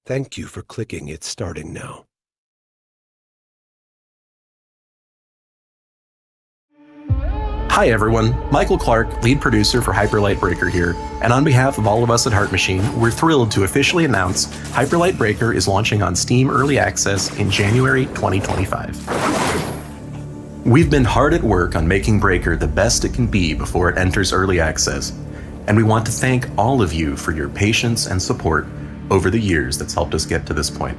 Thank you for clicking It's Starting Now. Hi everyone, Michael Clark, lead producer for Hyperlight Breaker here, and on behalf of all of us at Heart Machine, we're thrilled to officially announce Hyperlight Breaker is launching on Steam Early Access in January 2025. We've been hard at work on making Breaker the best it can be before it enters Early Access, and we want to thank all of you for your patience and support over the years that's helped us get to this point.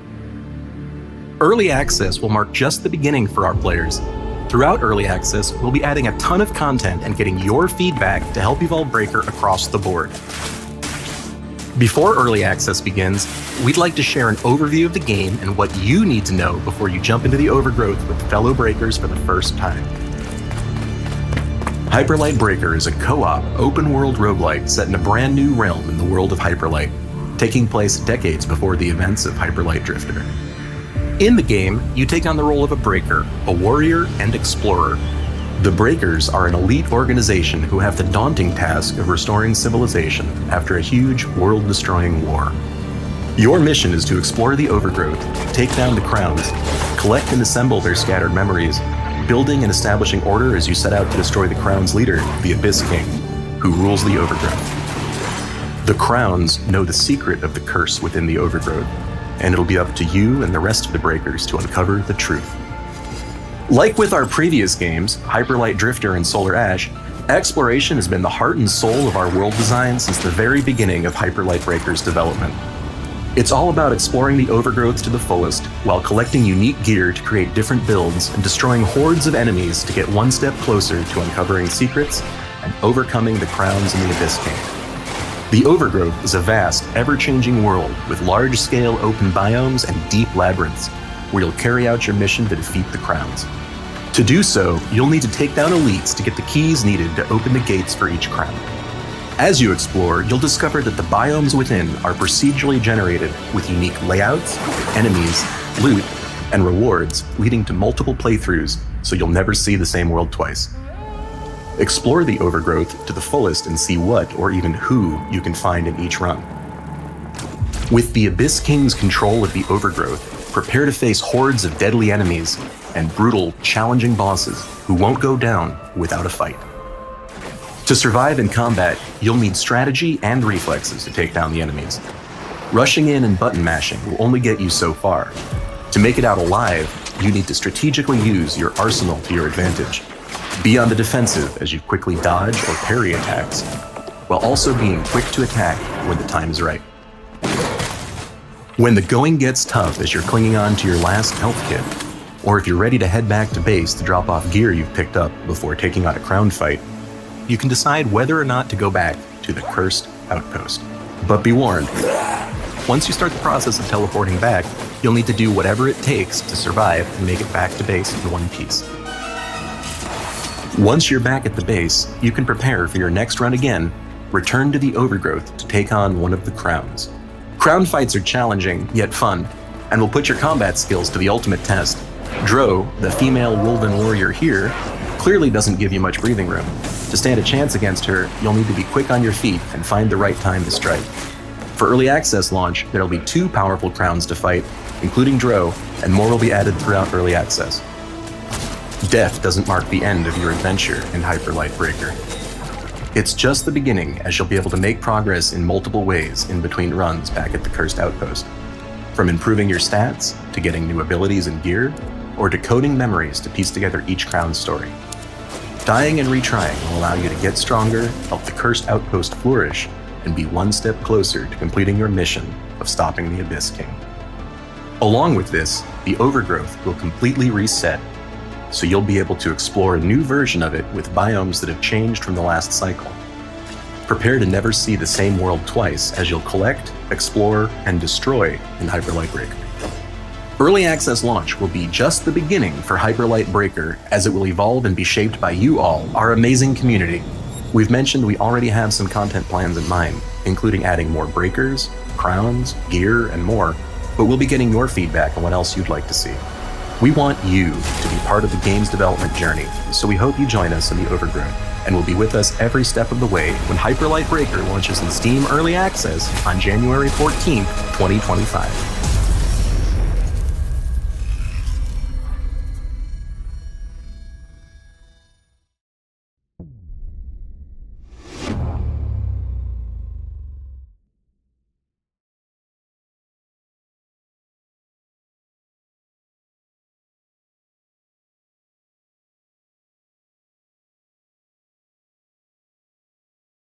Early Access will mark just the beginning for our players. Throughout Early Access, we'll be adding a ton of content and getting your feedback to help evolve Breaker across the board. Before Early Access begins, we'd like to share an overview of the game and what you need to know before you jump into the Overgrowth with fellow Breakers for the first time. Hyperlight Breaker is a co-op, open-world roguelite set in a brand new realm in the world of Hyperlight, taking place decades before the events of Hyperlight Drifter. In the game, you take on the role of a Breaker, a warrior, and explorer. The Breakers are an elite organization who have the daunting task of restoring civilization after a huge, world-destroying war. Your mission is to explore the Overgrowth, take down the Crowns, collect and assemble their scattered memories, building and establishing order as you set out to destroy the Crown's leader, the Abyss King, who rules the Overgrowth. The Crowns know the secret of the curse within the Overgrowth, and it'll be up to you and the rest of the Breakers to uncover the truth. Like with our previous games, Hyperlight Drifter and Solar Ash, exploration has been the heart and soul of our world design since the very beginning of Hyperlight Breaker's development. It's all about exploring the Overgrowth to the fullest, while collecting unique gear to create different builds and destroying hordes of enemies to get one step closer to uncovering secrets and overcoming the Crowns and the Abyss King. The Overgrowth is a vast, ever-changing world with large-scale open biomes and deep labyrinths, where you'll carry out your mission to defeat the Crowns. To do so, you'll need to take down elites to get the keys needed to open the gates for each crown. As you explore, you'll discover that the biomes within are procedurally generated with unique layouts, enemies, loot, and rewards, leading to multiple playthroughs, so you'll never see the same world twice. Explore the Overgrowth to the fullest and see what, or even who, you can find in each run. With the Abyss King's control of the Overgrowth, prepare to face hordes of deadly enemies and brutal, challenging bosses who won't go down without a fight. To survive in combat, you'll need strategy and reflexes to take down the enemies. Rushing in and button mashing will only get you so far. To make it out alive, you need to strategically use your arsenal to your advantage. Be on the defensive as you quickly dodge or parry attacks, while also being quick to attack when the time is right. When the going gets tough as you're clinging on to your last health kit, or if you're ready to head back to base to drop off gear you've picked up before taking on a crown fight, you can decide whether or not to go back to the cursed outpost. But be warned, once you start the process of teleporting back, you'll need to do whatever it takes to survive and make it back to base in one piece. Once you're back at the base, you can prepare for your next run again, return to the Overgrowth to take on one of the Crowns. Crown fights are challenging, yet fun, and will put your combat skills to the ultimate test. Dro, the female Wolven warrior here, clearly doesn't give you much breathing room. To stand a chance against her, you'll need to be quick on your feet and find the right time to strike. For Early Access launch, there'll be 2 powerful Crowns to fight, including Dro, and more will be added throughout Early Access. Death doesn't mark the end of your adventure in Hyperlight Breaker. It's just the beginning, as you'll be able to make progress in multiple ways in between runs back at the Cursed Outpost. From improving your stats, to getting new abilities and gear, or decoding memories to piece together each Crown's story. Dying and retrying will allow you to get stronger, help the Cursed Outpost flourish, and be one step closer to completing your mission of stopping the Abyss King. Along with this, the Overgrowth will completely reset, so you'll be able to explore a new version of it with biomes that have changed from the last cycle. Prepare to never see the same world twice as you'll collect, explore, and destroy in Hyperlight Breaker. Early Access launch will be just the beginning for Hyperlight Breaker, as it will evolve and be shaped by you all, our amazing community. We've mentioned we already have some content plans in mind, including adding more Breakers, Crowns, gear, and more, but we'll be getting your feedback on what else you'd like to see. We want you to be part of the game's development journey, so we hope you join us in the Overgrowth, and will be with us every step of the way when Hyperlight Breaker launches in Steam Early Access on January 14th, 2025.